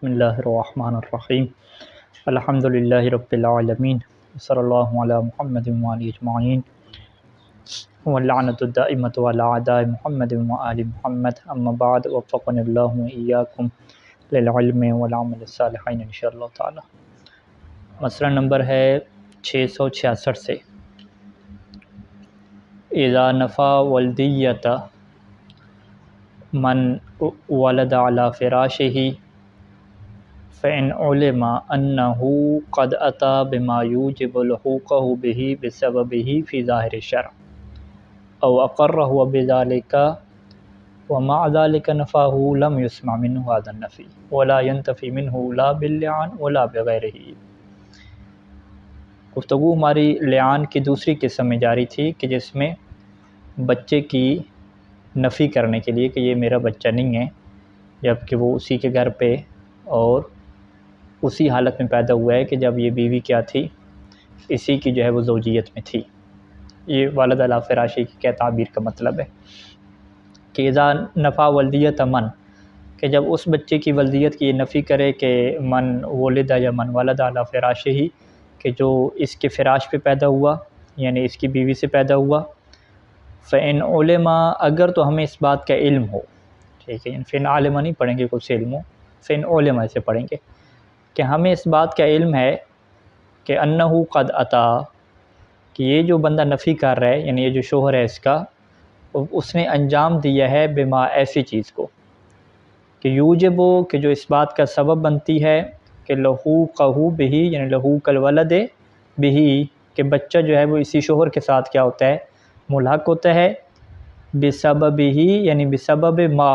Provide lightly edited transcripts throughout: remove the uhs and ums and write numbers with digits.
بسم اللہ الرحمن الرحیم الحمد للہ رب العالمین صلی اللہ علی محمد وآلہ اجمعین واللعنۃ الدائمۃ علی اعداء محمد وآل محمد اما بعد وفقنا اللہ وإیاکم للعلم والعمل الصالحین انشاءاللہ تعالی۔ مسئلہ نمبر ہے 666 سے اذا نفى ولدیت من ولد على فراشه فإن علم أنه قد أتى بما يوجب لحوقه به بسببه في ظاهر الشرع أو أقره بذلك ومع ذلك نفاه لم يسمع منه هذا النفي ولا ينتفي منه لا باللعان ولا بغيره۔ گفتگو ہماری لعان کی دوسری قسم میں جاری تھی کہ جس میں بچے کی نفی کرنے کے لیے کہ یہ میرا بچہ نہیں ہے، جبکہ وہ اسی کے گھر پہ اور اسی حالت میں پیدا ہوا ہے کہ جب یہ بیوی کیا تھی، اسی کی جو ہے وہ زوجیت میں تھی۔ یہ والد علی فراشی کی کیا تعبیر کا مطلب ہے کہ اذا نفی ولدیت من، کہ جب اس بچے کی ولدیت کی یہ نفی کرے کہ من ولد یا من ولد علی فراشہ ہی، کہ جو اس کے فراش پہ پیدا ہوا یعنی اس کی بیوی سے پیدا ہوا، فإن علم، اگر تو ہمیں اس بات کا علم ہو، ٹھیک ہے، یعنی فإن علم نہیں پڑھیں گے کچھ علم ہو، فإن علم ایسے پڑھیں گے کہ ہمیں اس بات کا علم ہے کہ انہ قد اتا، کہ یہ جو بندہ نفی کر رہا ہے یعنی یہ جو شوہر ہے اس کا، اس نے انجام دیا ہے بما ایسی چیز کو کہ یوجب، کہ جو اس بات کا سبب بنتی ہے کہ لحوقہ بہ، یعنی لحوق الولد بہ، کہ بچہ جو ہے وہ اسی شوہر کے ساتھ کیا ہوتا ہے، ملحق ہوتا ہے، بسببہ یعنی بسبب ما،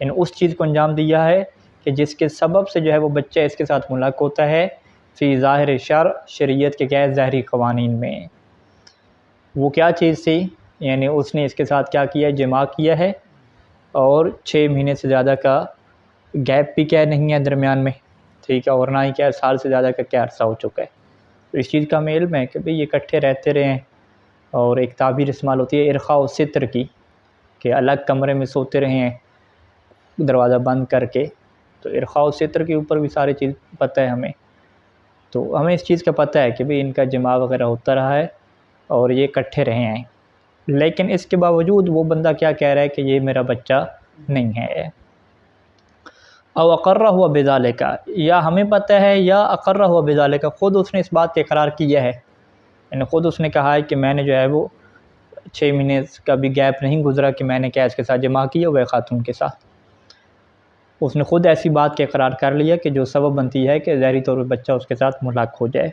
یعنی اس چیز کو انجام دیا ہے کہ جس کے سبب سے جو ہے وہ بچہ اس کے ساتھ ملحق ہوتا ہے، فی ظاہر شرع، شریعت کے کیا ہے ظاہری قوانین میں۔ وہ کیا چیز تھی، یعنی اس نے اس کے ساتھ کیا کیا، جماع کیا ہے، اور 6 مہینے سے زیادہ کا گیپ بھی کیا نہیں ہے درمیان میں، ٹھیک ہے، اور نہ ہی کیا سال سے زیادہ کا کیا عرصہ ہو چکا ہے۔ تو اس چیز کا ہمیں علم ہے کہ بھئی یہ اکٹھے رہتے رہے ہیں، اور ایک تعبیر استعمال ہوتی ہے ارخاء الستر کی، کہ الگ کمرے میں سوتے رہے ہیں دروازہ بند کر کے، تو ارخاء الستر کے اوپر بھی ساری چیز پتہ ہے ہمیں، تو ہمیں اس چیز کا پتہ ہے کہ بھئی ان کا جماع وغیرہ ہوتا رہا ہے اور یہ اکٹھے رہے ہیں، لیکن اس کے باوجود وہ بندہ کیا کہہ رہا ہے کہ یہ میرا بچہ نہیں ہے۔ او اقرہ ہوا بذالک، یا ہمیں پتہ ہے یا اقرہ ہوا بذالک، خود اس نے اس بات کا اقرار کیا ہے، یعنی خود اس نے کہا ہے کہ میں نے جو ہے وہ 6 مہینے کا بھی گیپ نہیں گزرا کہ میں نے کیا اس کے ساتھ جماع کیا ہوا ہے خاتون کے ساتھ، اس نے خود ایسی بات کا اقرار کر لیا کہ جو سبب بنتی ہے کہ ظاہری طور پہ بچہ اس کے ساتھ ملحق ہو جائے،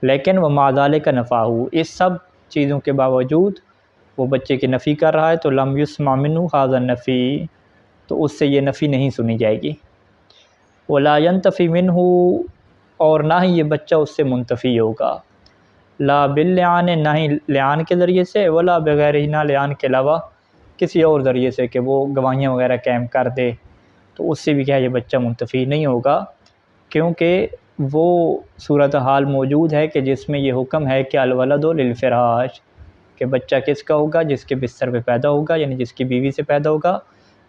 لیکن وہ مع ذالک نفاہ، اس سب چیزوں کے باوجود وہ بچے کی نفی کر رہا ہے، تو لم یسمع منہ ھذا النفی، تو اس سے یہ نفی نہیں سنی جائے گی، ولا ینتفی منہ، اور نہ ہی یہ بچہ اس سے منتفی ہوگا، لا باللعان، نہ ہی لعان کے ذریعے سے، ولا بغیر، نہ لعان کے علاوہ کسی اور ذریعے سے کہ وہ گواہیاں وغیرہ قائم کر دے، تو اس سے بھی کیا یہ بچہ منتفی نہیں ہوگا، کیونکہ وہ صورتحال موجود ہے کہ جس میں یہ حکم ہے کہ الولد للفراش، کہ بچہ کس کا ہوگا، جس کے بستر پہ پیدا ہوگا، یعنی جس کی بیوی سے پیدا ہوگا،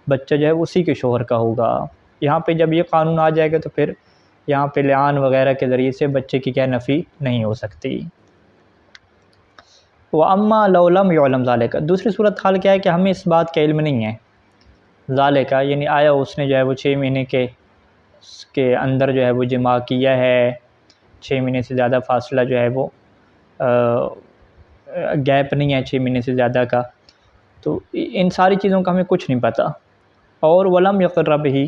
بچہ جو ہے اسی کے شوہر کا ہوگا۔ یہاں پہ جب یہ قانون آ جائے گا تو پھر یہاں پہ لعان وغیرہ کے ذریعے سے بچے کی کیا نفی نہیں ہو سکتی۔ وَأَمَّا لَوْ لَمْ يُعْلَمْ ذَلِكَ، دوسری صورتحال کیا ہے کہ ہمیں اس بات کا علم نہیں ہے، ذالک یعنی آیا اس نے جو ہے وہ 6 مہینے کے اندر جو ہے وہ جماع کیا ہے، 6 مہینے سے زیادہ فاصلہ جو ہے وہ گیپ نہیں ہے 6 مہینے سے زیادہ کا، تو ان ساری چیزوں کا ہمیں کچھ نہیں پتہ، اور ولم یقر بہ،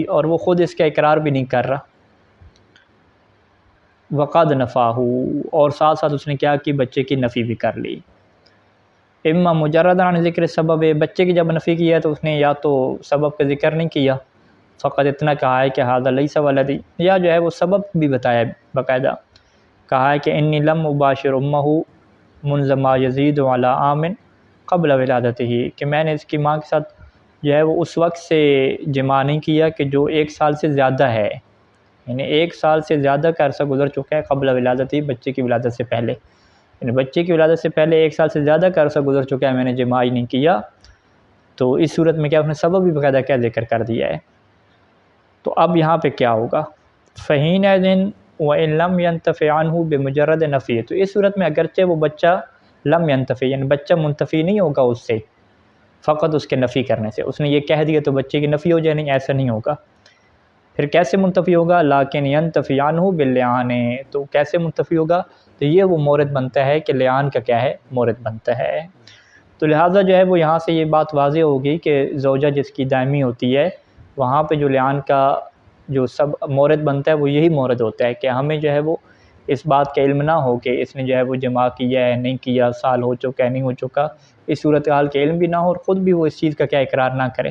اور وہ خود اس کا اقرار بھی نہیں کر رہا، وقد نفاہ، اور ساتھ ساتھ اس نے کیا کہ بچے کی نفی بھی کر لی، اما مجرد عن ذکر سبب، بچے کی جب نفی کیا تو اس نے یا تو سبب کا ذکر نہیں کیا، فقط اتنا کہا ہے کہ ھذا لیس ولدی، یا جو ہے وہ سبب بھی بتایا باقاعدہ، کہا ہے کہ انی لم اباشر امہ منذ ما یزید علی عام قبل ولادتہ، کہ میں نے اس کی ماں کے ساتھ جو ہے وہ اس وقت سے جماع نہیں کیا کہ جو 1 سال سے زیادہ ہے، یعنی 1 سال سے زیادہ کا عرصہ گزر چکا ہے قبل ولادتہ، بچے کی ولادت سے پہلے، یعنی بچے کی ولادت سے پہلے 1 سال سے زیادہ کا عرصہ گزر چکا ہے، میں نے جماع ہی نہیں کیا، تو اس صورت میں کیا اس نے سبب بھی باقاعدہ کیا ذکر کر دیا ہے تو اب یہاں پہ کیا ہوگا؟ فَحِينَئِذٍ وَإِن لَمْ يَنْتَفِعْ عَنْهُ بِمُجَرَّدِ نَفْيِهِ، تو اس صورت میں اگرچہ وہ بچہ لم ينتفع یعنی بچہ منتفی نہیں ہوگا اس سے فقط اس کے نفی کرنے سے، اس نے یہ کہہ دیا تو بچے کی نفی ہو جائے، نہیں ایسا نہیں ہوگا۔ پھر کیسے منتفی ہوگا؟ لیکن ينتفع عنہ باللعان، تو کیسے منتفی ہوگا؟ تو یہ وہ مورد بنتا ہے کہ لعان کا کیا ہے؟ مورد بنتا ہے۔ تو لہٰذا جو ہے وہ یہاں سے یہ بات واضح ہوگی کہ زوجہ جس کی دائمی ہوتی ہے وہاں پہ جو لعان کا جو سب مورد بنتا ہے وہ یہی مورد ہوتا ہے کہ ہمیں جو ہے وہ اس بات کا علم نہ ہو کہ اس نے جو ہے وہ جماع کیا ہے نہیں کیا، سال ہو چکا ہے نہیں ہو چکا، اس صورتحال کے علم بھی نہ ہو اور خود بھی وہ اس چیز کا کیا اقرار نہ کرے،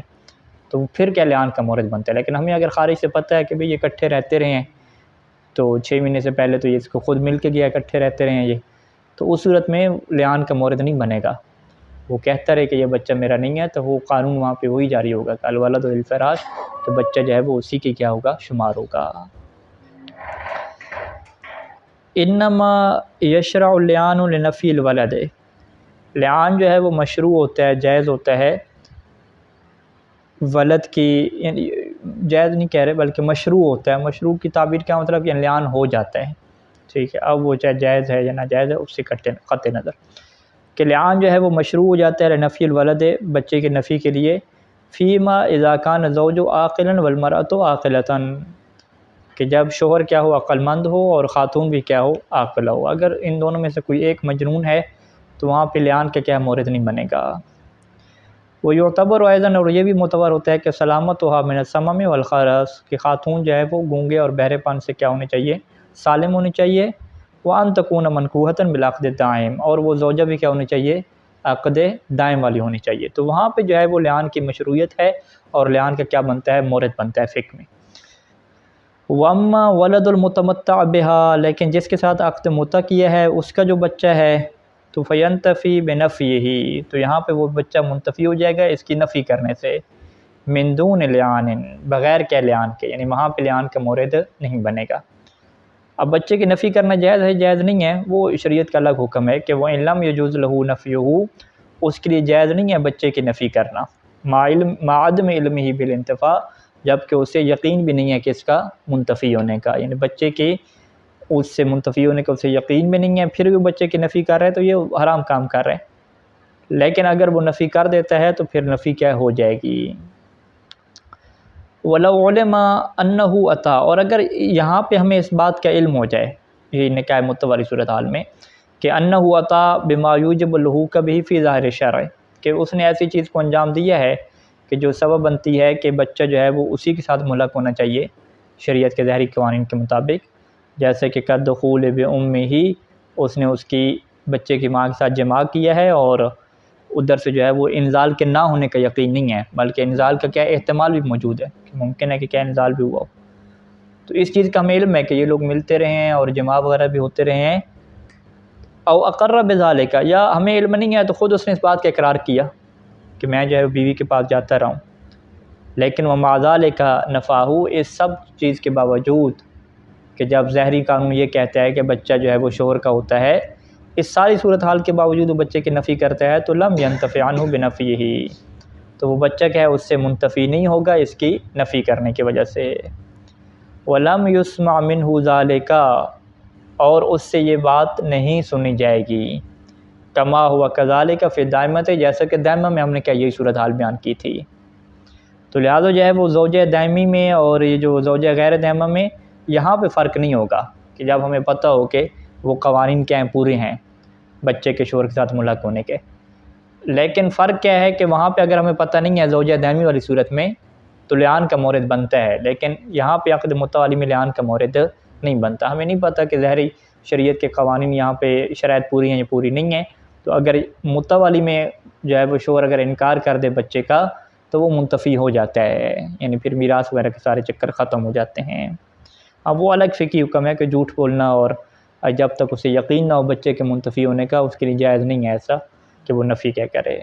تو پھر کیا لعان کا مورد بنتا ہے۔ لیکن ہمیں اگر خارج سے پتہ ہے کہ بھئی یہ اکٹھے رہتے رہے ہیں تو 6 مہینے سے پہلے تو یہ اس کو خود مل کے گیا، اکٹھے رہتے رہے ہیں یہ، تو اس صورت میں لعان کا مورد نہیں بنے گا، وہ کہتا رہے کہ یہ بچہ میرا نہیں ہے، تو وہ قانون وہاں پہ وہی جاری ہوگا کہ الولد للفراش، تو بچہ جو ہے وہ اسی کی کیا ہوگا؟ شمار ہوگا۔ انما یشرع اللعان لنفی الولد، لعان جو ہے وہ مشروع ہوتا ہے، جائز ہوتا ہے ولد کی، یعنی جائز نہیں کہہ رہے بلکہ مشروع ہوتا ہے۔ مشروع کی تعبیر کیا مطلب؟ یعنی لعان ہو جاتا ہے، ٹھیک ہے، اب وہ چاہے جائز ہے یا ناجائز ہے اس سے قطع نظر، کہ لعان جو ہے وہ مشروع ہو جاتا ہے لنفی الولد، بچے کے نفی کے لیے، فیما اذا کان الزوج عاقلا والمرأة عاقلة، کہ جب شوہر کیا ہو عقل مند ہو اور خاتون بھی کیا ہو عاقلہ ہو، اگر ان دونوں میں سے کوئی ایک مجنون ہے تو وہاں پہ لعان کا کیا مورد نہیں بنے گا۔ وہ یعتبر ایضاً، اور یہ بھی معتبر ہوتا ہے کہ سلامتها من السمم والخرس، کہ خاتون جو ہے وہ گونگے اور بہرے پن سے کیا ہونی چاہیے؟ سالم ہونی چاہیے، وان تکون منکوحۃ بالعقد الدائم، اور وہ زوجہ بھی کیا ہونی چاہیے؟ عقد دائم والی ہونی چاہیے، تو وہاں پہ جو ہے وہ لعان کی مشروعیت ہے اور لعان کا کیا بنتا ہے؟ مورد بنتا ہے فقہ میں۔ واما ولد المتمتع بها، لیکن جس کے ساتھ عقد متع کیا ہے اس کا جو بچہ ہے تو فینتفی بنفیہ، تو یہاں پہ وہ بچہ منتفی ہو جائے گا اس کی نفی کرنے سے، من دون لعان، بغیر کیا لعان کے، یعنی وہاں پہ لعان کا مورد نہیں بنے گا۔ اب بچے کی نفی کرنا جائز ہے جائز نہیں ہے، وہ شریعت کا الگ حکم ہے کہ وہ ان لم یجوز له نفیہ، اس کے لیے جائز نہیں ہے بچے کی نفی کرنا، مع عدم علمہ بالانتفاع، جبکہ اسے یقین بھی نہیں ہے کہ اس کا منتفی ہونے کا، یعنی بچے کی اس سے منتفی ہونے کا اسے یقین بھی نہیں ہے، پھر بھی بچے کی نفی کر رہے ہیں تو یہ حرام کام کر رہے ہیں، لیکن اگر وہ نفی کر دیتا ہے تو پھر نفی کیا ہو جائے گی۔ وَلَوْ عُلِمَ أَنَّهُ أَتَى، اور اگر یہاں پہ ہمیں اس بات کا علم ہو جائے یہ نکاح متع والی صورتحال میں کہ أَنَّهُ أَتَى بِمَا يُوجِبُ اللُّحُوقَ بِهِ فِي ظَاهِرِ الشَّرْعِ، کہ اس نے ایسی چیز کو انجام دیا ہے کہ جو سبب بنتی ہے کہ بچہ جو ہے وہ اسی کے ساتھ ملحق ہونا چاہیے شریعت کے ظاہری قوانین کے مطابق، جیسے کہ قد دخول بأمہ، اس نے اس کی بچے کی ماں کے ساتھ جماع کیا ہے اور ادھر سے جو ہے وہ انزال کے نہ ہونے کا یقین نہیں ہے بلکہ انزال کا کیا احتمال بھی موجود ہے کہ ممکن ہے کہ کیا انزال بھی ہوا ہو، تو اس چیز کا ہمیں علم ہے کہ یہ لوگ ملتے رہے ہیں اور جماع وغیرہ بھی ہوتے رہے ہیں، او اقر بذالک، یا ہمیں علم نہیں ہے تو خود اس نے اس بات کا اقرار کیا کہ میں جو ہے بیوی کے پاس جاتا رہا ہوں، لیکن ومع ذالک نفاہ، اس سب چیز کے باوجود کہ جب ظاہری قانون یہ کہتا ہے کہ بچہ جو ہے وہ شوہر کا ہوتا ہے، اس ساری صورتحال کے باوجود وہ بچے کی نفی کرتا ہے تو لم ینتفع عنہ بنفیہ، تو وہ بچہ کیا ہے اس سے منتفی نہیں ہوگا اس کی نفی کرنے کی وجہ سے، ولم یسمع منہ ذالک، اور اس سے یہ بات نہیں سنی جائے گی، کما ہوا کذالک فی الدائمۃ، جیسا کہ دائمہ میں ہم نے کیا یہی صورتحال بیان کی تھی، تو لہٰذا جو ہے وہ زوجہ دائمی میں اور یہ جو زوجہ غیر دائمہ میں یہاں پہ فرق نہیں ہوگا کہ جب ہمیں پتہ ہو کہ وہ قوانین کیا ہیں پورے ہیں بچے کے شوہر کے ساتھ ملحق ہونے کے، لیکن فرق کیا ہے کہ وہاں پہ اگر ہمیں پتہ نہیں ہے زوجہ دائمی والی صورت میں تو لعان کا مورد بنتا ہے، لیکن یہاں پہ عقد متع والی میں لعان کا مورد نہیں بنتا، ہمیں نہیں پتہ کہ ظاہری شریعت کے قوانین یہاں پہ شرائط پوری ہیں یا پوری نہیں ہیں، تو اگر متع والی میں جو ہے وہ شوہر اگر انکار کر دے بچے کا تو وہ منتفی ہو جاتا ہے، یعنی پھر میراث وغیرہ کے سارے چکر ختم ہو جاتے ہیں۔ اب وہ الگ فقہی حکم ہے کہ جھوٹ بولنا اور جب تک اسے یقین نہ ہو بچے کے منتفی ہونے کا اس کے لیے جائز نہیں ہے ایسا کہ وہ نفی کیا کرے۔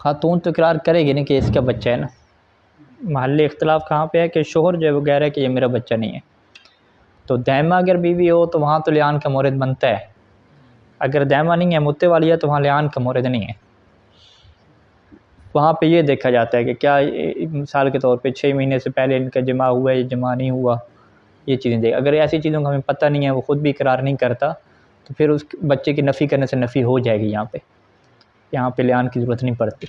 خاتون تو اقرار کرے گی نہیں کہ اس کا بچہ ہے نا، محل اختلاف کہاں پہ ہے کہ شوہر جو ہے وہ کہہ رہا ہے کہ یہ میرا بچہ نہیں ہے، تو دائمہ اگر بیوی ہو تو وہاں تو لعان کا مورد بنتا ہے، اگر دائمہ نہیں ہے متے والی ہے تو وہاں لعان کا مورد نہیں ہے. وہاں پہ یہ دیکھا جاتا ہے کہ کیا مثال کے طور پہ 6 مہینے سے پہلے ان کا جمع ہوا ہے یا جمع نہیں ہوا، یہ چیزیں دیکھ. اگر ایسی چیزوں کا ہمیں پتہ نہیں ہے، وہ خود بھی اقرار نہیں کرتا، تو پھر اس بچے کی نفی کرنے سے نفی ہو جائے گی. یہاں پہ لعان کی ضرورت نہیں پڑتی.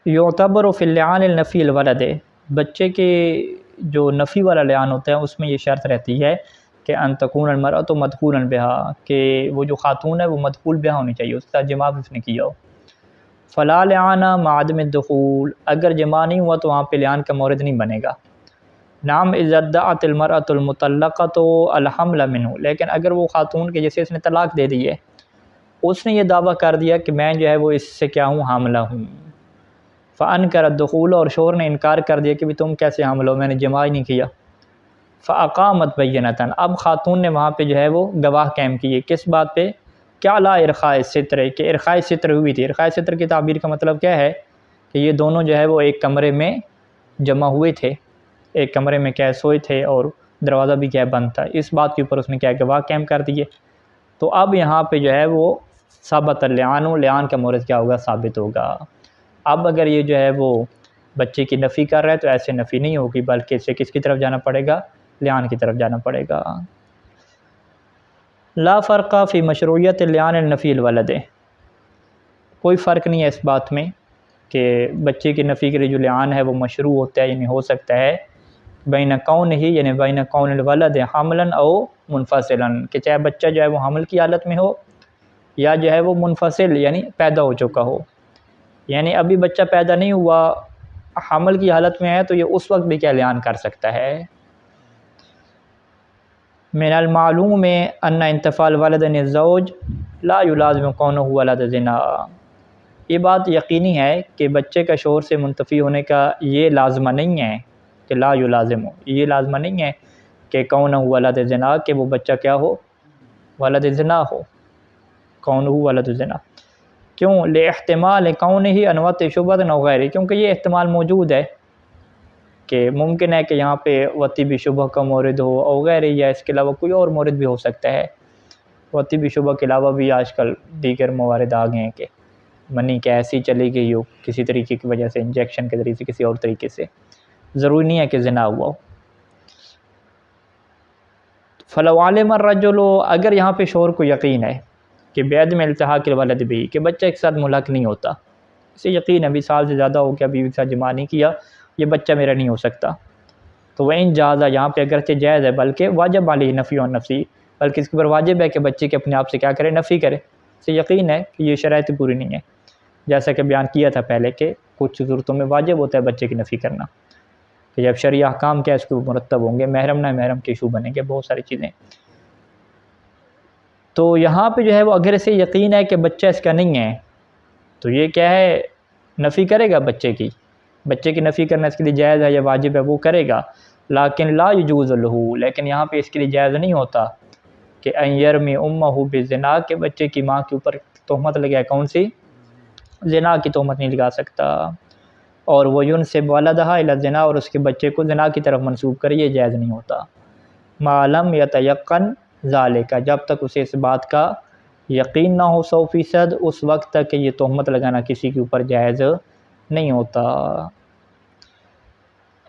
یعتبر فی اللعان النفی الولد، بچے کے جو نفی والا لعان ہوتا ہے اس میں یہ شرط رہتی ہے کہ ان تکون المرأۃ مدخولا بہا، کہ وہ جو خاتون ہے وہ مدخول بہا ہونی چاہیے، اس کا جماع بھی اس نے کیا ہو. فلا لعان مع عدم الدخول، اگر جماع نہیں ہوا تو وہاں پہ لعان کا مورد نہیں بنے گا. نعم اذا ادعت المرأۃ المطلقۃ الحمل منہ، لیکن اگر وہ خاتون کے جیسے اس نے طلاق دے دی ہے، اس نے یہ دعویٰ کر دیا کہ میں جو ہے وہ اس سے کیا ہوں، حاملہ ہوں. فانکر الدخول، اور شوہر نے انکار کر دیا کہ بھی تم کیسے حامل ہو، میں نے جماع ہی نہیں کیا. فاقامت بینۃ، اب خاتون نے وہاں پہ جو ہے وہ گواہ قائم کیے. کس بات پہ؟ کیا لا ارخاء ستر، کہ ارخاء ستر ہوئی تھی. ارخاء ستر کی تعبیر کا مطلب کیا ہے کہ یہ دونوں جو ہے وہ ایک کمرے میں جمع ہوئے تھے، ایک کمرے میں کیا سوئے تھے اور دروازہ بھی کیا بند تھا. اس بات کے اوپر اس نے کیا گواہ قائم کر دیے. تو اب یہاں پہ جو ہے وہ ثابت اللعان، لعان کا مورد کیا ہوگا، ثابت ہوگا. اب اگر یہ جو ہے وہ بچے کی نفی کر رہا ہے تو ایسے نفی نہیں ہوگی، بلکہ اسے کس کی طرف جانا پڑے گا، لعان کی طرف جانا پڑے گا. لا فرق فی مشروعیت اللعان النفی الولد، کوئی فرق نہیں ہے اس بات میں کہ بچے کی نفی کے لیے جو لعان ہے وہ مشروع ہوتا ہے، یعنی ہو سکتا ہے بین کون ہی، یعنی بین کون الولد حملا او منفصلا، کہ چاہے بچہ جو ہے وہ حمل کی حالت میں ہو یا جو ہے وہ منفصل یعنی پیدا ہو چکا ہو. یعنی ابھی بچہ پیدا نہیں ہوا، حمل کی حالت میں ہے، تو یہ اس وقت بھی کیا لعان کر سکتا ہے. من المعلوم ان انتفاء الولد عن الزوج لا يلازم كونه ولد زنا، یہ بات یقینی ہے کہ بچے کا شوہر سے منتفی ہونے کا یہ لازمہ نہیں ہے کہ لا یلازم، یہ لازمہ نہیں ہے کہ کون ولد زنا، کہ وہ بچہ کیا ہو، ولد زنا ہو، کون ولد زنا. کیوں؟ لاحتمال کون ہی انوت شبہۃ و غیرہ، کیونکہ یہ احتمال موجود ہے کہ ممکن ہے کہ یہاں پہ وطی بھی شبہ کا مورد ہو اور غیرہ، یا اس کے علاوہ کوئی اور مورد بھی ہو سکتا ہے. وطی بھی شبہ کے علاوہ بھی آج کل دیگر موارد آ گئے ہیں کہ منی کہ ایسی چلی گئی ہو کسی طریقے کی وجہ سے، انجیکشن کے ذریعے سے، کسی اور طریقے سے، ضروری نہیں ہے کہ زنا ہوا ہو. فلو علم الرجل، اگر یہاں پہ شوہر کو یقین ہے کہ بعدم التحاق الولد بھی، کہ بچہ ایک ساتھ ملحق نہیں ہوتا، اسے یقین ہے 20 سال سے زیادہ ہو گیا بیوی کے ساتھ جماع نہیں کیا، یہ بچہ میرا نہیں ہو سکتا، تو وہ ان جازہ، یہاں پہ اگرچہ جائز ہے بلکہ واجب علیہ نفی و نفسی، بلکہ اس کے اوپر واجب ہے کہ بچے کے اپنے آپ سے کیا کرے، نفی کرے. اسے یقین ہے کہ یہ شرائط پوری نہیں ہے، جیسا کہ بیان کیا تھا پہلے کہ کچھ صورتوں میں واجب ہوتا ہے بچے کی نفی کرنا، کہ جب شرعی احکام کیا اس کے مرتب ہوں گے، محرم نہ محرم کے ایشو بنیں گے، بہت ساری چیزیں. تو یہاں پہ جو ہے وہ اگر اسے یقین ہے کہ بچہ اس کا نہیں ہے، تو یہ کیا ہے، نفی کرے گا بچے کی نفی کرنا اس کے لیے جائز ہے یا واجب ہے، وہ کرے گا. لیکن لا یجوز له، لیکن یہاں پہ اس کے لیے جائز نہیں ہوتا کہ ان یرمی امہ بالزنا، کہ بچے کی ماں کے اوپر تہمت لگائے، کون سی، زنا کی تہمت نہیں لگا سکتا. اور وہ ینسب ولدہا الی الزنا، اور اس کے بچے کو زنا کی طرف منسوب کرے، یہ جائز نہیں ہوتا. ما لم یتیقن ذالک، جب تک اسے اس بات کا یقین نہ ہو 100%، اس وقت تک کہ یہ تہمت لگانا کسی کے اوپر جائز نہیں ہوتا.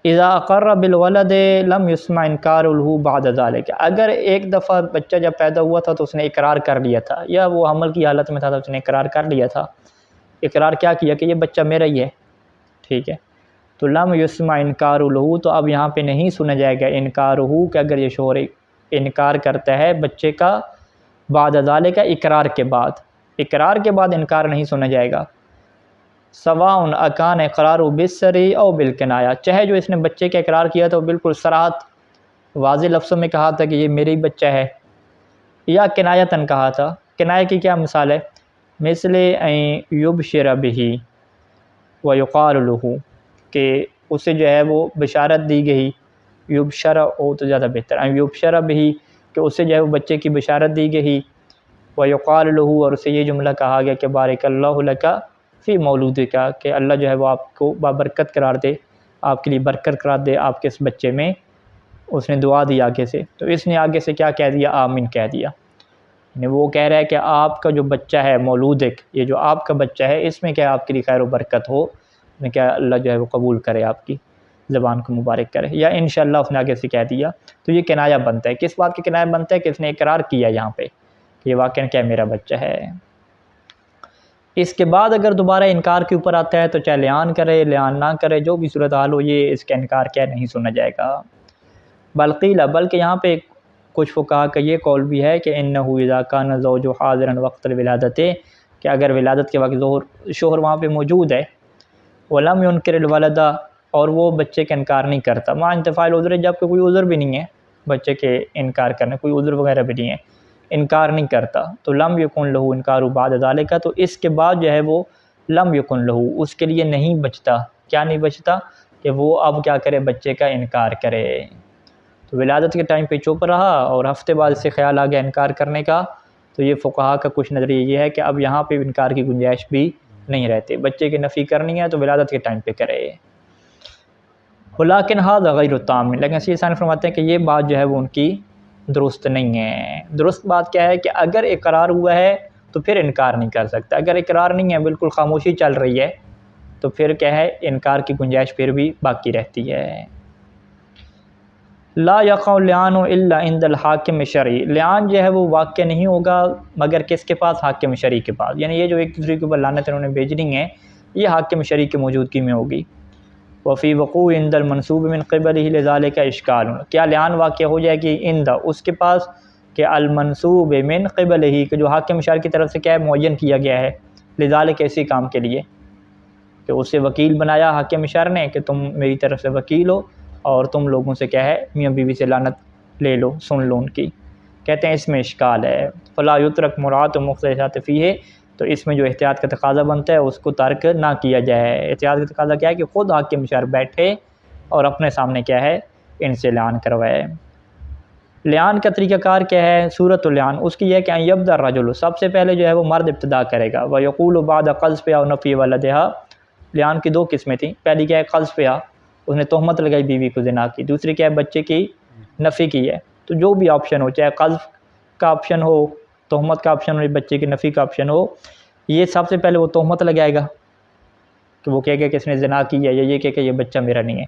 اذا اقر بالولد لم يسمع انکار له بعد ذلك، اگر ایک دفعہ بچہ جب پیدا ہوا تھا تو اس نے اقرار کر لیا تھا، یا وہ حمل کی حالت میں تھا تو اس نے اقرار کر لیا تھا، اقرار کیا کیا کہ یہ بچہ میرا ہی ہے، ٹھیک ہے، تو لم يسمع انکار له، تو اب یہاں پہ نہیں سنا جائے گا انکار ہو، کہ اگر یہ شوہر انکار کرتا ہے بچے کا بعد ذالک، اقرار کے بعد انکار نہیں سنا جائے گا. سواء اکان اقرار بالصریح او بالکنایہ، چاہے جو اس نے بچے کا اقرار کیا تھا وہ بالکل صراحت واضح لفظوں میں کہا تھا کہ یہ میرا ہی بچہ ہے، یا کنایتاً کہا تھا. کنایہ کی کیا مثال ہے؟ مثل ان یبشر بہ ویقال له، کہ اسے جو ہے وہ بشارت دی گئی، یبشر او تو زیادہ بہتر، ان یبشر بہ، کہ اسے جو ہے وہ بچے کی بشارت دی گئی، ویقال له، اور اسے یہ جملہ کہا گیا کہ بارک اللہ لک فی مولودک، کہ اللہ جو ہے وہ آپ کو بابرکت قرار دے، آپ کے لیے برکت قرار دے آپ کے اس بچے میں. اس نے دعا دی آگے سے، تو اس نے آگے سے کیا کہہ دیا؟ آمین کہہ دیا۔ یعنی وہ کہہ رہا ہے کہ آپ کا جو بچہ ہے مولود ایک، یہ جو آپ کا بچہ ہے اس میں کیا آپ کے لیے خیر و برکت ہو، کیا اللہ جو ہے وہ قبول کرے، آپ کی زبان کو مبارک کرے، یا انشاءاللہ اس نے آگے سے کہہ دیا۔ تو یہ کنایہ بنتا ہے، کس بات کی کنایہ بنتا ہے؟ کہ اس نے اقرار کیا یہاں پہ کہ یہ واقعاً کیا میرا بچہ ہے۔ اس کے بعد اگر دوبارہ انکار کے اوپر آتا ہے تو چاہے لعان کرے لعان نہ کرے، جو بھی صورتحال ہو، یہ اس کا انکار کیا نہیں سنا جائے گا۔ بلکہ یہاں پہ کچھ فقہا کا یہ قول بھی ہے کہ انہ اذا کان الزوج حاضرا وقت الولادت، کہ اگر ولادت کے وقت شوہر وہاں پہ موجود ہے، ولم ينکر الولد، اور وہ بچے کا انکار نہیں کرتا، مع انتفاء العذر، جب کہ کوئی عذر بھی نہیں ہے بچے کے انکار کرنے، کوئی عذر وغیرہ بھی نہیں ہے، انکار نہیں کرتا، تو لم یکن لہ انکار بعد ذالک، تو اس کے بعد جو ہے وہ لم یکن لہ، اس کے لیے نہیں بچتا، کیا نہیں بچتا؟ کہ وہ اب کیا کرے؟ بچے کا انکار کرے۔ تو ولادت کے ٹائم پہ چپ رہا اور ہفتے بعد سے خیال آ گیا انکار کرنے کا، تو یہ فقہا کا کچھ نظریہ یہ ہے کہ اب یہاں پہ انکار کی گنجائش بھی نہیں رہتے، بچے کی نفی کرنی ہے تو ولادت کے ٹائم پہ کرے۔ ولیکن ھذا غیر التام، لیکن سید ثانی فرماتے ہیں کہ یہ بات جو ہے وہ ان کی درست نہیں ہے۔ درست بات کیا ہے؟ کہ اگر اقرار ہوا ہے تو پھر انکار نہیں کر سکتا، اگر اقرار نہیں ہے، بالکل خاموشی چل رہی ہے، تو پھر کیا ہے؟ انکار کی گنجائش پھر بھی باقی رہتی ہے۔ لا یقع اللعان الا عند الحاکم الشرعی، لعان جو ہے وہ واقع نہیں ہوگا مگر کس کے پاس؟ حاکم شرعی کے پاس، یعنی یہ جو ایک دوسرے کے اوپر لعنت انہوں نے بھیجنی ہے، یہ حاکم شرعی کی موجودگی میں ہوگی۔ وفی وقوع عند المنصوب من قبلہ لذالک اشکال، کیا لعان واقع ہو جائے گی عند اس کے پاس، کہ المنصوب من قبلہ، کہ جو حاکم شرع کی طرف سے کیا ہے؟ معین کیا گیا ہے، لذالک، اسی کام کے لیے، کہ اسے وکیل بنایا حاکم شرع نے کہ تم میری طرف سے وکیل ہو اور تم لوگوں سے کیا ہے؟ میاں بیوی سے لعنت لے لو، سن لو ان کی۔ کہتے ہیں اس میں اشکال ہے، فلا یترک مراعاۃ مختلفات فیہ، تو اس میں جو احتیاط کا تقاضا بنتا ہے اس کو ترک نہ کیا جائے۔ احتیاط کا تقاضا کیا ہے؟ کہ خود حاکم شرع بیٹھے اور اپنے سامنے کیا ہے؟ ان سے لعان کروائے۔ لعان کا طریقہ کار کیا ہے؟ صورت اللعان اس کی یہ ہے کہ ان یبدأ الرجل، سب سے پہلے جو ہے وہ مرد ابتدا کرے گا، ویقول بعد قذفها او نفی ولدها۔ لعان کی دو قسمیں تھیں، پہلی کیا ہے؟ قذفها، اس نے تہمت لگائی بیوی کو زنا کی، دوسری کیا ہے؟ بچے کی نفی کی ہے۔ تو جو بھی آپشن ہو، چاہے قذف کا آپشن ہو، تہمت کا آپشن ہو، بچے کی نفی کا آپشن ہو، یہ سب سے پہلے وہ تہمت لگائے گا کہ وہ کہے گا کہ اس نے زنا کی ہے، یا یہ کہے کہ یہ بچہ میرا نہیں ہے۔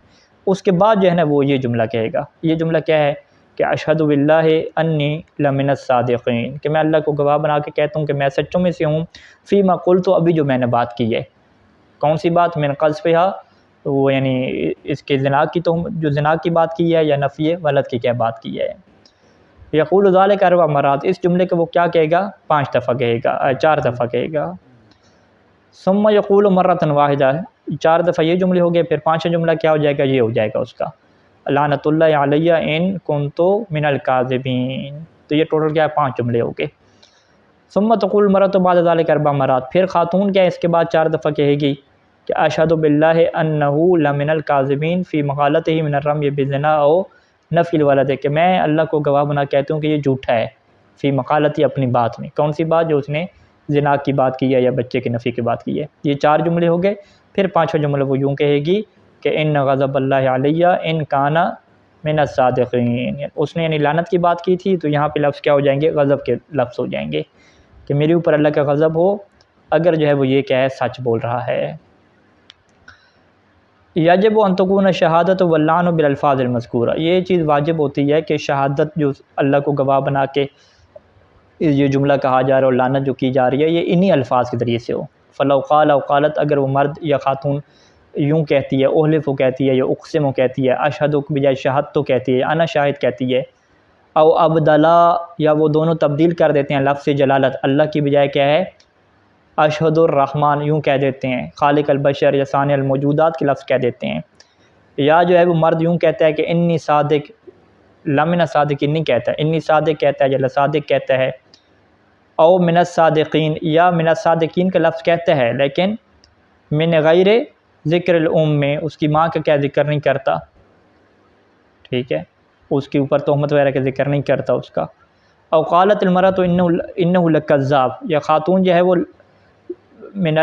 اس کے بعد جو ہے نا وہ یہ جملہ کہے گا، یہ جملہ کیا ہے؟ کہ اشہد باللہ انی لمن الصادقین، کہ میں اللہ کو گواہ بنا کے کہتا ہوں کہ میں سچوں میں سے ہوں، فیما قلت، ابھی جو میں نے بات کی ہے، کون سی بات؟ من قذفہا، وہ یعنی اس کے زنا کی، تو جو زنا کی بات کی ہے، یا نفی ولد کی کیا بات کی ہے۔ یقول ذالک اربع مرات، اس جملے کو وہ کیا کہے گا؟ 5 دفعہ کہے گا، 4 دفعہ کہے گا۔ ثم یقول مرۃ واحدہ، 4 دفعہ یہ جملے ہو گئے، پھر 5واں جملہ کیا ہو جائے گا؟ یہ ہو جائے گا اس کا، لعنت اللہ علیہ ان کنت من الکاذبین، تو یہ ٹوٹل کیا ہے؟ 5 جملے ہو گئے۔ ثم تقول المرأة بعد ذلك 4 مرات، پھر خاتون کیا اس کے بعد 4 دفعہ کہے گی کہ اشہد باللہ انہ لمن الکاذبین فی مقالتہ من الرمی بالزنا او نفی الولد، کہ میں اللہ کو گواہ بنا کہتا ہوں کہ یہ جھوٹا ہے، فی مقالتی، اپنی بات میں، کون سی بات؟ جو اس نے زنا کی بات کی ہے یا بچے کی نفی کی بات کی ہے۔ یہ 4 جملے ہو گئے، پھر 5واں جملہ وہ یوں کہے گی کہ ان غضب اللہ علیہ ان کان من الصادقین، اس نے یعنی لعنت کی بات کی تھی، تو یہاں پہ لفظ کیا ہو جائیں گے؟ غضب کے لفظ ہو جائیں گے، کہ میرے اوپر اللہ کا غضب ہو اگر جو ہے وہ یہ کیا ہے؟ سچ بول رہا ہے۔ یجب ان تکون شہادت واللعن بالالفاظ المذکورہ، یہ چیز واجب ہوتی ہے کہ شہادت جو اللہ کو گواہ بنا کے یہ جملہ کہا جا رہا ہے اور لعنت جو کی جا رہی ہے، یہ انہی الفاظ کے ذریعے سے ہو۔ فلو قال او قالت، اگر وہ مرد یا خاتون یوں کہتی ہے، احلف کہتی ہے، یا اقسم کہتی ہے، اشہد کے بجائے شہد تو کہتی ہے، انا شاہد کہتی ہے، او ابدلا، یا وہ دونوں تبدیل کر دیتے ہیں لفظ جلالت، اللہ کی بجائے کیا ہے؟ اشہد الرحمن یوں کہہ دیتے ہیں، خالق البشر یا صانع الموجودات کے لفظ کہہ دیتے ہیں، یا جو ہے وہ مرد یوں کہتا ہے کہ انی صادق، لمن صادقین نہیں کہتا ہے، انی صادق کہتا ہے یا لصادق کہتا ہے، او من الصادقین، یا من الصادقین کا لفظ کہتا ہے لیکن من غیر ذکر الام میں اس کی ماں کا کیا ذکر نہیں کرتا، ٹھیک ہے، اس کے اوپر تہمت وغیرہ کا ذکر نہیں کرتا اس کا۔ او قالت المرأۃ انہ لکذاب، یا خاتون جو ہے وہ من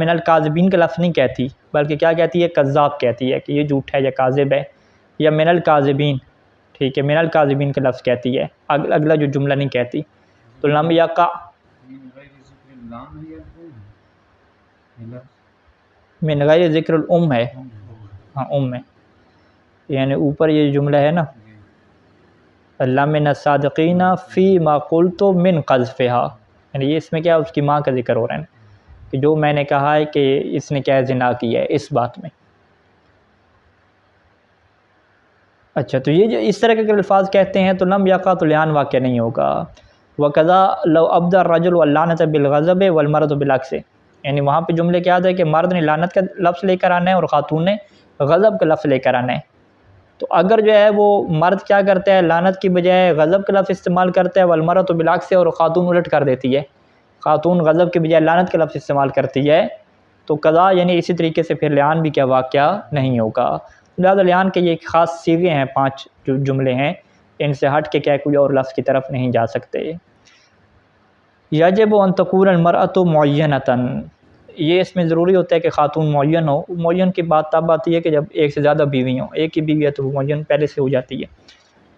الکاذبین کا لفظ نہیں کہتی بلکہ کیا کہتی ہے؟ کذاب کہتی ہے کہ یہ جھوٹا ہے یا کاذب ہے، یا من الکاذبین، ٹھیک ہے، من الکاذبین کا لفظ کہتی ہے، اگلا جو جملہ نہیں کہتی. تو لم یقع من غیر ذکر الام ہے، ہاں ام ہے، یعنی اوپر یہ جملہ ہے نا لمن الصادقین فی ما قلت من قذفها، یعنی یہ اس میں کیا اس کی ماں کا ذکر ہو رہا ہے کہ جو میں نے کہا ہے کہ اس نے کیا زنا کیا ہے اس بات میں. اچھا تو یہ جو اس طرح کے الفاظ کہتے ہیں تو لم یقع تو لعان واقع نہیں ہوگا. وَقَذَا لَوْ أَبْدَى الرَّجُلُ وَاللَّعْنَةَ بِالْغَضَبِ وَالْمَرْضُ بِالْعَكْسِ، یعنی وہاں پہ جملے کیا ہے کہ مرد نے لعنت کا لفظ لے کر آنا ہے اور خاتون نے غضب کا لفظ لے کر آنا ہے. تو اگر جو ہے وہ مرد کیا کرتا ہے لعنت کی بجائے غضب کا لفظ استعمال کرتا ہے والمرأۃ بالعکس، اور خاتون الٹ کر دیتی ہے، خاتون غضب کے بجائے لعنت کا لفظ استعمال کرتی ہے، تو قضا یعنی اسی طریقے سے پھر لعان بھی کیا واقعہ نہیں ہوگا. لہٰذا لعان کے یہ خاص صیغے ہیں، 5 جو جملے ہیں، ان سے ہٹ کے کیا کوئی اور لفظ کی طرف نہیں جا سکتے. یجب ان تکون المرأۃ معینۃً، یہ اس میں ضروری ہوتا ہے کہ خاتون معین ہو. معین کی بات تب آتی ہے کہ جب ایک سے زیادہ بیوی ہوں، ایک ہی بیوی ہے تو وہ معین پہلے سے ہو جاتی ہے.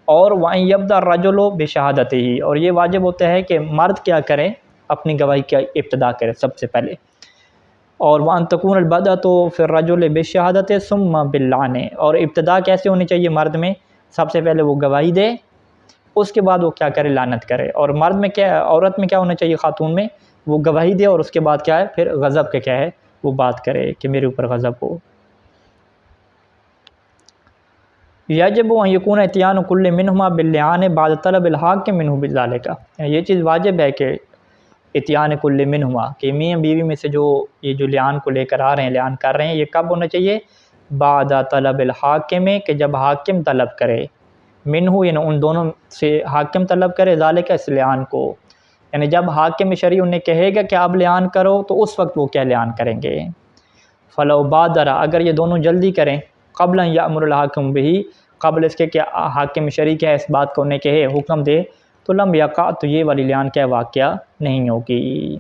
اور وَأَن يَبْدَأَ الرَّجُلُ بِشَهَادَتِهِ، اور یہ واجب ہوتا ہے کہ مرد کیا کرے اپنی گواہی کا ابتدا کرے سب سے پہلے. اور وَأَن تَكُونَ الْبَدْءَةُ فِي الرَّجُلِ بِالشَّهَادَةِ ثُمَّ بِاللَّعْنِ، اور ابتدا کیسے ہونی چاہیے مرد میں، سب سے پہلے وہ گواہی دے، اس کے بعد وہ کیا کرے لعنت کرے. اور مرد میں کیا، عورت میں کیا ہونا چاہیے خاتون میں، وہ گواہی دے اور اس کے بعد کیا ہے پھر غضب کے کیا ہے وہ بات کرے کہ میرے اوپر غضب ہو. یجب ان یکون اتیان کل منہما باللعان بعد طلب الحاکم منہ بذالک، یہ چیز واجب ہے کہ اتیان کل منہما، کہ میاں بیوی میں سے جو یہ جو لعان کو لے کر آ رہے ہیں لعان کر رہے ہیں، یہ کب ہونا چاہیے، بعد طلب الحاکم، کہ جب حاکم طلب کرے، منہ یعنی ان دونوں سے حاکم طلب کرے، ذالک اس لعان کو، یعنی جب حاکم شرعی انہیں کہے گا کہ آپ لعان کرو تو اس وقت وہ کیا لعان کریں گے. فلو بادر، اگر یہ دونوں جلدی کریں، قبل ان یامر الحاکم بہ، قبل اس کے کہ حاکم شرعی کیا اس بات کو انہیں کہے حکم دے، تو لم یقع تو یہ والی لعان کیا واقعہ نہیں ہوگی.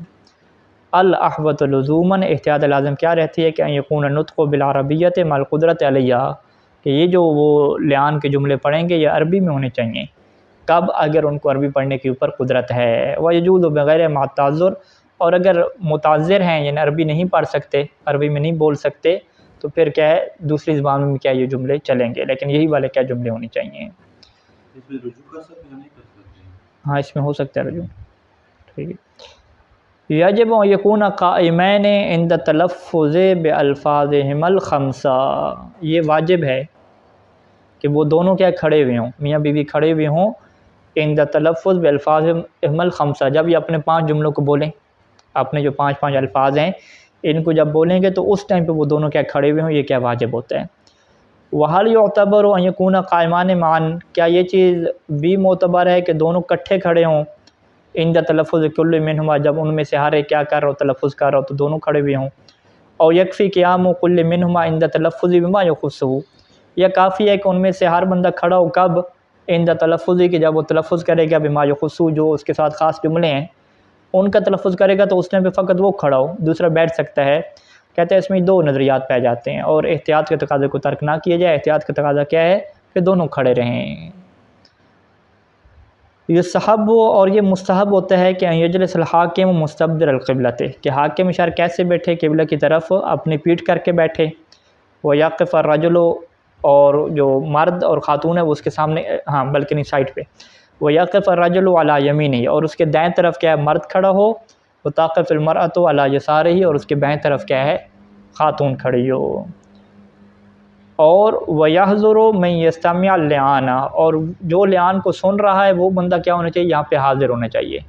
الاحوط لزوماً، احتیاط لازم کیا رہتی ہے کہ ان یکون النطق بالعربیت مع القدرت علیہ، کہ یہ جو وہ لعان کے جملے پڑھیں گے یہ عربی میں ہونے چاہیے. کب، اگر ان کو عربی پڑھنے کے اوپر قدرت ہے. ویجوز بغیر مع التعذر، اور اگر متعذر ہیں یعنی عربی نہیں پڑھ سکتے، عربی میں نہیں بول سکتے، تو پھر کیا ہے دوسری زبان میں کیا یہ جملے چلیں گے، لیکن یہی والے کیا جملے ہونے چاہیے. اس میں رجوع کر سکتے ہیں نہیں کر سکتے؟ ہاں اس میں ہو سکتا ہے رجوع. ٹھیک ہے. یجب ان یکون قائمین عند تلفظ بالفاظہما الخمسہ، یہ واجب ہے کہ وہ دونوں کیا کھڑے ہوئے ہوں، میاں بیوی کھڑے ہوئے ہوں عند تلفظ بالفاظہما الخمسہ، جب یہ اپنے 5 جملوں کو بولیں، اپنے جو 5 الفاظ ہیں ان کو جب بولیں گے تو اس ٹائم پہ وہ دونوں کیا کھڑے ہوئے ہوں، یہ کیا واجب ہوتا ہے. وَهَلْ يُعْتَبَرُ أَن يَكُونَ قَائِمَانِ مَعًا، کیا یہ چیز بھی معتبر ہے کہ دونوں کٹھے کھڑے ہوں عند تلفظ کل منہما، جب ان میں سے ہر ایک کیا کر رہا ہو تلفظ کر رہا ہو تو دونوں کھڑے ہوئے ہوں. اور یکفی قیام کل منہما عند تلفظ بما یخصہ، یا کافی ہے کہ ان میں سے ہر بندہ کھڑا ہو کب، عند تلفظ، کہ جب وہ تلفظ کرے گا بما یخصہ، جو اس کے ساتھ خاص جملے ہیں ان کا تلفظ کرے گا، تو اس ٹائم پہ فقط وہ کھڑا ہو، دوسرا بیٹھ سکتا ہے. کہتے ہیں اس میں 2 نظریات پائے جاتے ہیں، اور احتیاط کے تقاضے کو ترک نہ کیا جائے. احتیاط کا تقاضا کیا ہے کہ دونوں کھڑے رہیں. یہ صحب، اور یہ مستحب ہوتا ہے کہ ان یجلس الحاکم مستقبل القبلۃ، کہ حاکم شرع کیسے بیٹھے، قبلہ کی طرف اپنی پیٹھ کر کے بیٹھے. ویقف الرجل، اور جو مرد اور خاتون ہے وہ اس کے سامنے، ہاں بلکہ نہیں سائڈ پہ. ویقف الرجل علی یمینہ، اور اس کے دائیں طرف کیا ہے مرد کھڑا ہو. وتقف المرأۃ علی یسارہ، اور اس کے بائیں طرف کیا ہے خاتون کھڑی ہو. اور وَيَحْضُرُ مَن يَسْتَمِعُ اللِّعَانَ، اور جو لعان کو سن رہا ہے وہ بندہ کیا ہونا چاہیے یہاں پہ حاضر ہونا چاہیے.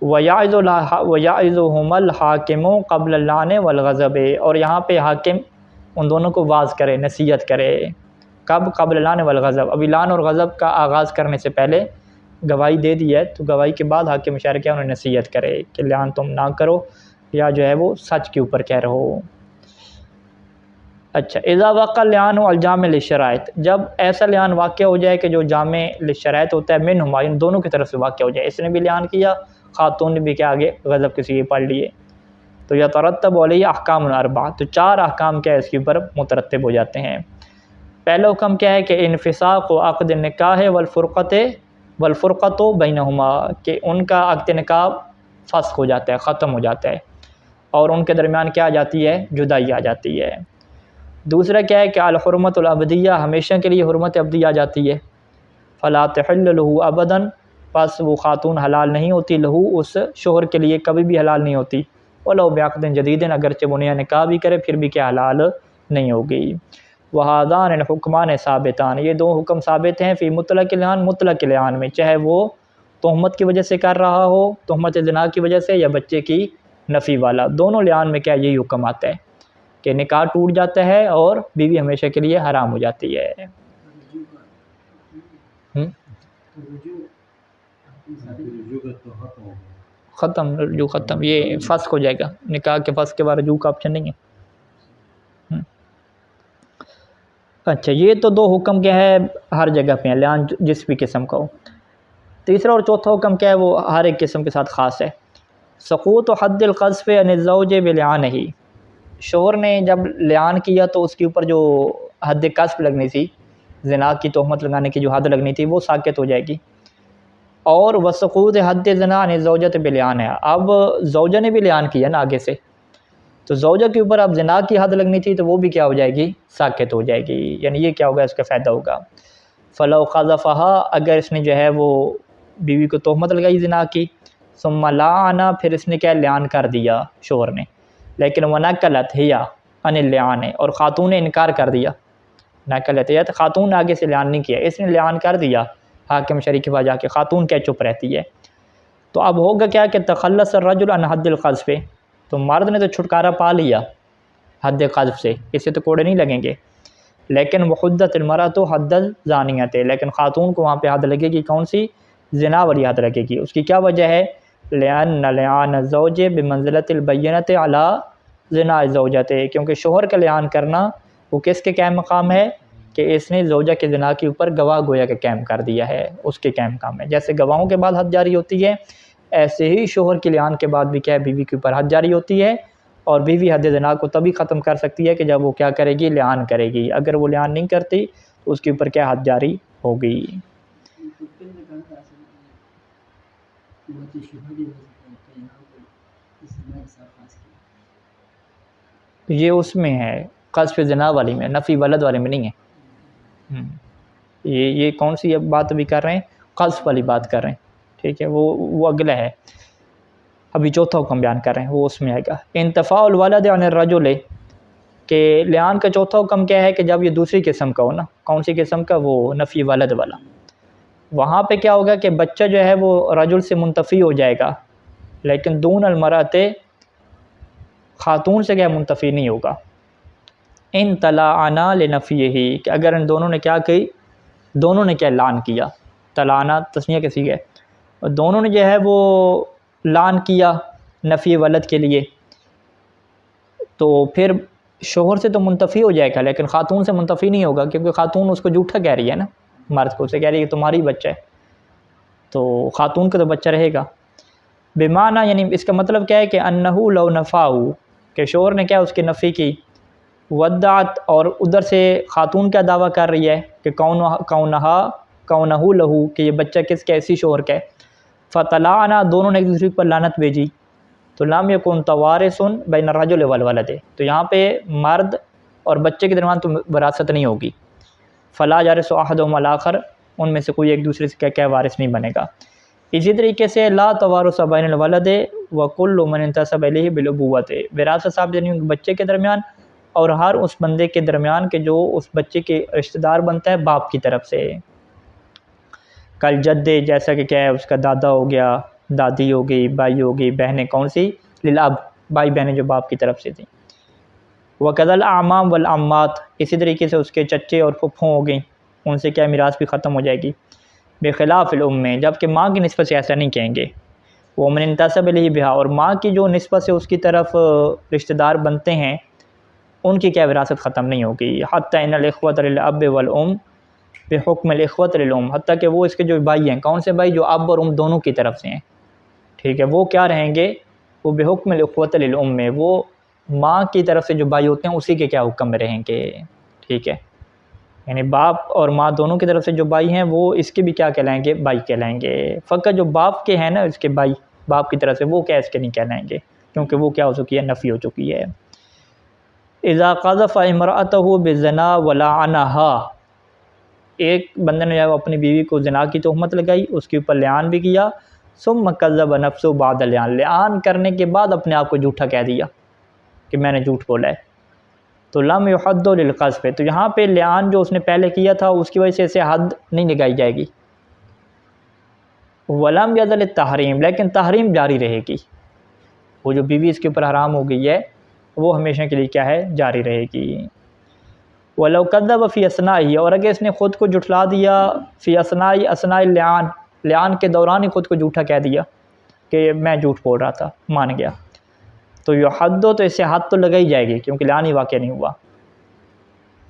وَيَعِظُهُمَا الْحَاكِمُ قَبْلَ اللَّعْنِ وَالْغَضَبِ، اور یہاں پہ حاکم ان دونوں کو واعظ کرے، نصیحت کرے. کب، قبل اللعن والغضب، ابھی لعن اور غضب کا آغاز کرنے سے پہلے گواہی دے دی ہے تو گواہی کے بعد حاکم شرع کیا انہیں نصیحت کرے کہ لعان تم نہ کرو، یا جو ہے وہ سچ کے اوپر کہہ رہو. اچھا، اذا وقع اللعان الجامع للشرائط، جب ایسا لعان واقع ہو جائے کہ جو جامع للشرائط ہوتا ہے، منہما ان دونوں کی طرف سے واقع ہو جائے، اس نے بھی لعان کیا، خاتون نے بھی کیا آگے غضب کے صیغے پڑھ لیے، تو یترتب علیہ احکام الاربعہ، تو 4 احکام کیا اس کے اوپر مترتب ہو جاتے ہیں. پہلا حکم کیا ہے کہ انفساق و عقد نکاح والفرقت بینہما، کہ ان کا عقد نکاح فسخ ہو جاتا ہے، ختم ہو جاتا ہے، اور ان کے درمیان کیا آ جاتی ہے؟ جدائی آ جاتی ہے۔ دوسرا کیا ہے کہ الحرمت الابدیہ، ہمیشہ کے لیے حرمت ابدی آ جاتی ہے۔ فلا تحل له ابدا، پس وہ خاتون حلال نہیں ہوتی، لہو اس شوہر کے لیے کبھی بھی حلال نہیں ہوتی، ولو بعقد جدید، اگرچہ وہ نیا نکاح بھی کرے پھر بھی کیا حلال نہیں ہوگی۔ وہذان الحکمان ثابتان، یہ دو حکم ثابت ہیں فی مطلق لعان، مطلق لعان میں، چاہے وہ تہمت کی وجہ سے کر رہا ہو، تہمت زنا کی وجہ سے، یا بچے کی نفی والا، دونوں لعان میں کیا یہی حکم آتا ہے کہ نکاح ٹوٹ جاتا ہے اور بیوی ہمیشہ کے لیے حرام ہو جاتی ہے۔ ختم، رجوع ختم، یہ فسخ ہو جائے گا، نکاح کے فسخ کے بعد رجوع کا آپشن نہیں ہے۔ اچھا، یہ تو دو حکم کیا ہے ہر جگہ پہ ہیں، لعان جس بھی قسم کا ہو۔ تیسرا اور چوتھا حکم کیا ہے وہ ہر ایک قسم کے ساتھ خاص ہے۔ سقوط حد القذف عن الزوج بلعانہ، شوہر نے جب لعان کیا تو اس کے اوپر جو حد قذف لگنی تھی، زنا کی تہمت لگانے کی جو حد لگنی تھی وہ ساقط ہو جائے گی۔ اور وسقوط حد زنا عن الزوجۃ بلعانہ، اب زوجہ نے بھی لعان کیا نا آگے سے، تو زوجہ کے اوپر اب زنا کی حد لگنی تھی تو وہ بھی کیا ہو جائے گی؟ ساقط ہو جائے گی، یعنی یہ کیا ہوگا؟ اس کا فائدہ ہوگا۔ فلو قذفها، اگر اس نے جو ہے وہ بیوی کو تہمت لگائی زنا کی، ثم لعن، پھر اس نے کیا لعان کر دیا شوہر نے، لیکن ونقلت ہی عن اللعان، اور خاتون نے انکار کر دیا، نقلت ہی، خاتون نے آگے سے لعان نہیں کیا، اس نے لعان کر دیا حاکم شریع کے پاس جا کے، خاتون کیا چپ رہتی ہے، تو اب ہوگا کیا کہ تخلص الرجل عن حد القذف، تو مرد نے تو چھٹکارا پا لیا حد قذف سے، اسے تو کوڑے نہیں لگیں گے، لیکن وحدت المرأۃ حد الزانیۃ، لیکن خاتون کو وہاں پہ حد لگے گی، کون سی؟ زنا والی حد لگے گی۔ اس کی کیا وجہ ہے؟ لأن لعان الزوج بمنزلۃ البینۃ علی زنا الزوجۃ، کیونکہ شوہر کا لعان کرنا وہ کس کے قائم مقام ہے کہ اس نے زوجہ کے زنا کے اوپر گواہ گویا کا قائم کر دیا ہے، اس کے قائم مقام ہے۔ جیسے گواہوں کے بعد حد جاری ہوتی ہے، ایسے ہی شوہر کے لعان کے بعد بھی کیا ہے بیوی کے اوپر حد جاری ہوتی ہے، اور بیوی حد زنا کو تبھی ختم کر سکتی ہے کہ جب وہ کیا کرے گی؟ لعان کرے گی، اگر وہ لعان نہیں کرتی تو اس کے اوپر کیا حد جاری ہوگی۔ یہ اس میں ہے قذف زنا والی میں، نفی ولد والے میں نہیں ہے۔ یہ کون سی بات ابھی کر رہے ہیں؟ قذف والی بات کر رہے ہیں، ٹھیک ہے، وہ اگلا ہے، ابھی چوتھا حکم بیان کر رہے ہیں وہ اس میں آئے گا۔ انتفاع الولد عن الرجل، کہ لعان کا چوتھا حکم کیا ہے کہ جب یہ دوسری قسم کا ہو نا، کون سی قسم کا؟ وہ نفی ولد والا، وہاں پہ کیا ہوگا کہ بچہ جو ہے وہ رجل سے منتفی ہو جائے گا، لیکن دون المرأۃ، خاتون سے کیا منتفی نہیں ہوگا۔ ان تلاعنا لنفیہ، کہ اگر ان دونوں نے کیا کی؟ دونوں نے کیا لعن کیا، تلاعنا تسنیہ کے صیغہ ہے، اور دونوں نے جو ہے وہ لعن کیا نفی ولد کے لیے، تو پھر شوہر سے تو منتفی ہو جائے گا لیکن خاتون سے منتفی نہیں ہوگا، کیونکہ خاتون اس کو جھوٹا کہہ رہی ہے نا، مرد کو اسے کہہ رہی ہے کہ تمہاری بچہ ہے، تو خاتون کا تو بچہ رہے گا۔ بمعنی، یعنی اس کا مطلب کیا ہے کہ انہو لو نفاہو، کہ شوہر نے کیا اس کی نفی کی، ودعت، اور ادھر سے خاتون کیا دعویٰ کر رہی ہے کہ کونہو لہو، کہ یہ بچہ کس کا؟ اسی شوہر کا ہے، فتلاعنا، دونوں نے ایک دوسرے پر لعنت بھیجی، تو لم یکن توارث بین الرجل والولد، تو یہاں پہ مرد اور بچے کے درمیان تو وراثت نہیں ہوگی، فلا یرث احدہما الاخر، ان میں سے کوئی ایک دوسرے سے کیا وارث نہیں بنے گا۔ اسی طریقے سے لا توارث بین الولد وکل من انتسب الیہ بالابوۃ، وراثت ثابت نہیں ہوگی بچے کے درمیان اور ہر اس بندے کے درمیان کہ جو اس بچے کے رشتہ دار بنتا ہے باپ کی طرف سے، کل جد، جیسا کہ کیا ہے اس کا دادا ہو گیا، دادی ہو گئی، بھائی ہو گئی، بہنیں کون سی؟ للاب، بھائی بہنیں جو باپ کی طرف سے تھیں۔ وکذا الاعمام والعمات، اسی طریقے سے اس کے چچے اور پھپھوں ہو گئیں، ان سے کیا میراث بھی ختم ہو جائے گی۔ بخلاف الام، جبکہ ماں کی نسبت سے ایسا نہیں کہیں گے، وہ من انتسب الیہ بہا، اور ماں کی جو نسبت سے اس کی طرف رشتہ دار بنتے ہیں ان کی کیا وراثت ختم نہیں ہوگی۔ حتی ان الاخوۃ للاب والام بحکم الاخوۃ للام، حتیٰ کہ وہ اس کے جو بھائی ہیں، کون سے بھائی؟ جو اب اور ام دونوں کی طرف سے ہیں، ٹھیک ہے، وہ کیا رہیں گے؟ وہ بحکم الاخوۃ للام میں، وہ ماں کی طرف سے جو بھائی ہوتے ہیں اسی کے کیا حکم میں رہیں گے، ٹھیک ہے۔ یعنی باپ اور ماں دونوں کی طرف سے جو بھائی ہیں وہ اس کے بھی کیا کہلائیں گے؟ بھائی کہلائیں گے. فقط جو باپ کے ہیں نا اس کے بھائی باپ کی طرف سے وہ کیا اس کے نہیں کہلائیں گے، کیونکہ وہ کیا ہو چکی ہے؟ نفی ہو چکی ہے. اذا قذف امرأته بالزنا ولعنها، ایک بندے نے جب اپنی بیوی کو زنا کی تہمت لگائی، اس کے اوپر لعان بھی کیا، ثم کذب نفسه بعد اللعان، لعان کرنے کے بعد اپنے آپ کو جھوٹا کہہ دیا کہ میں نے جھوٹ بولا ہے، تو لم یحد للقذف، تو یہاں پہ لعان جو اس نے پہلے کیا تھا اس کی وجہ سے اسے حد نہیں لگائی جائے گی. ولم یزل التحریم، لیکن تحریم جاری رہے گی، وہ جو بیوی اس کے اوپر حرام ہو گئی ہے وہ ہمیشہ کے لیے کیا ہے؟ جاری رہے گی. وَلَوْ كَذَّبَ فِي أَثْنَائِهِ، اور اگر اس نے خود کو جھٹلا دیا فی اثناء اللعان، لعان کے دوران ہی خود کو جھوٹا کہہ دیا کہ میں جھوٹ بول رہا تھا، مان گیا، تو یحد، تو اس سے حد تو لگائی جائے گی کیونکہ لعان ہی واقع نہیں ہوا.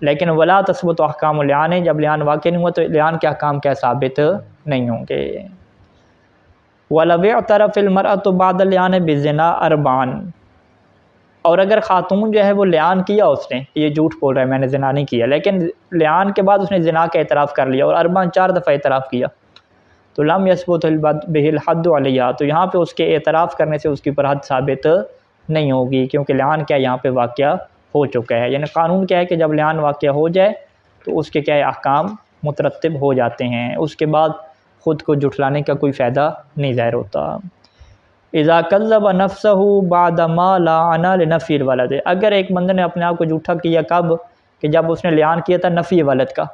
لیکن ولا تثبت احکام اللعان، جب لعان واقع نہیں ہوا تو لعان کے احکام کیا ثابت نہیں ہوں گے. وَلَوْ اعْتَرَفَ الْمَرْأَةُ بَعْدَ اللعان بِالزِّنَا أَرْبَعًا، اور اگر خاتون جو ہے وہ لعان کیا اس نے، یہ جھوٹ بول رہا ہے میں نے زنا نہیں کیا، لیکن لعان کے بعد اس نے زنا کا اعتراف کر لیا اور اربعاً 4 دفعہ اعتراف کیا، تو لم یثبت به الحد علیہ، تو یہاں پہ اس کے اعتراف کرنے سے اس کے اوپر حد ثابت نہیں ہوگی، کیونکہ لعان کیا یہاں پہ واقعہ ہو چکا ہے. یعنی قانون کیا ہے کہ جب لعان واقعہ ہو جائے تو اس کے کیا احکام مترتب ہو جاتے ہیں، اس کے بعد خود کو جھٹلانے کا کوئی فائدہ نہیں ظاہر ہوتا. اذا کذب نفسه بعد ما لعن لنفی الولد، اگر ایک بندے نے اپنے آپ کو جھوٹا کیا کب؟ کہ جب اس نے لعان کیا تھا نفی ولد کا،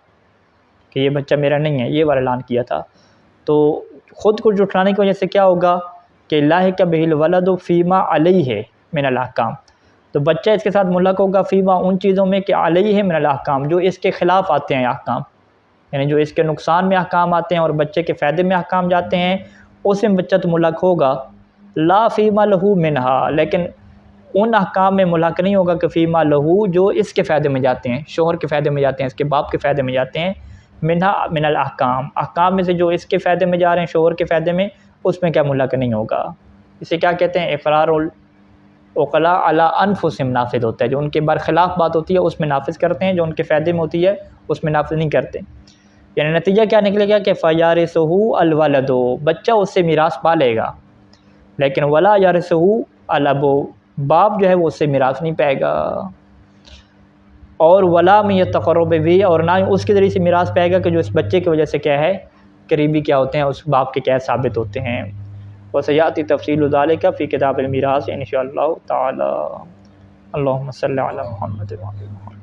کہ یہ بچہ میرا نہیں ہے، یہ والا لعان کیا تھا، تو خود کو جھٹلانے کی وجہ سے کیا ہوگا کہ لاحق به الولد فیما علیہ من الاحکام، تو بچہ اس کے ساتھ ملحق ہوگا فیما ان چیزوں میں کہ علیہ من الاحکام، جو اس کے خلاف آتے ہیں احکام، یعنی جو اس کے نقصان میں احکام آتے ہیں اور بچے کے فائدے میں احکام جاتے ہیں، اس میں بچہ تو ملحق ہوگا. لا فیما لہو منہا، لیکن ان احکام میں ملحق نہیں ہوگا کہ فیما لہو جو اس کے فائدے میں جاتے ہیں، شوہر کے فائدے میں جاتے ہیں، اس کے باپ کے فائدے میں جاتے ہیں، منہا من الاحکام، احکام میں سے جو اس کے فائدے میں جا رہے ہیں شوہر کے فائدے میں، اس میں کیا ملحق نہیں ہوگا. اسے کیا کہتے ہیں؟ اقرار العقلاء علی انفسہم نافذ ہوتا ہے، جو ان کے برخلاف بات ہوتی ہے اس میں نافذ کرتے ہیں، جو ان کے فائدے میں ہوتی ہے اس میں نافذ نہیں کرتے. یعنی نتیجہ کیا نکلے گا کہ فیارثہ الولد، بچہ اس سے میراث پا لے گا، لیکن ولا یارثہ الاب، باپ جو ہے وہ اس سے میراث نہیں پائے گا. اور ولا من یتقرب بھی، اور نہ ہی اس کے ذریعے سے میراث پائے گا کہ جو اس بچے کی وجہ سے کیا ہے قریبی کیا ہوتے ہیں، اس باپ کے کیا ثابت ہوتے ہیں. وسیاتی تفصیل ذالک فی کتاب المیراث ان شاء اللہ تعالی. اللہم صلی علی محمد.